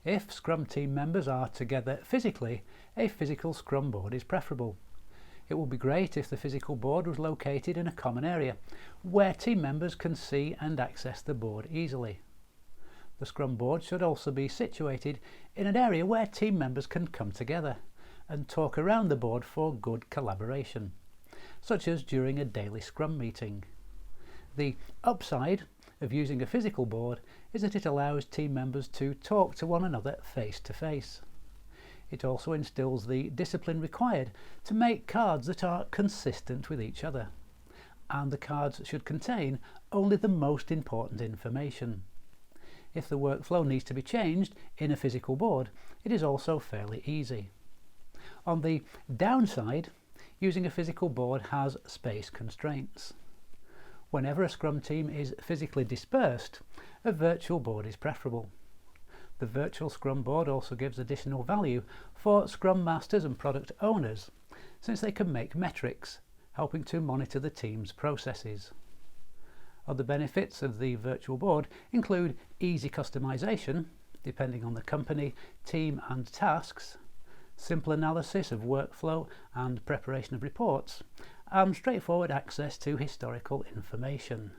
If Scrum team members are together physically, a physical Scrum board is preferable. It would be great if the physical board was located in a common area, where team members can see and access the board easily. The Scrum board should also be situated in an area where team members can come together and talk around the board for good collaboration, such as during a daily Scrum meeting. The upside of using a physical board is that it allows team members to talk to one another face to face. It also instills the discipline required to make cards that are consistent with each other, and the cards should contain only the most important information. If the workflow needs to be changed in a physical board, it is also fairly easy. On the downside, using a physical board has space constraints. Whenever a Scrum team is physically dispersed, a virtual board is preferable. The virtual Scrum board also gives additional value for Scrum Masters and product owners, since they can make metrics, helping to monitor the team's processes. Other benefits of the virtual board include easy customization, depending on the company, team and tasks, simple analysis of workflow and preparation of reports, and straightforward access to historical information.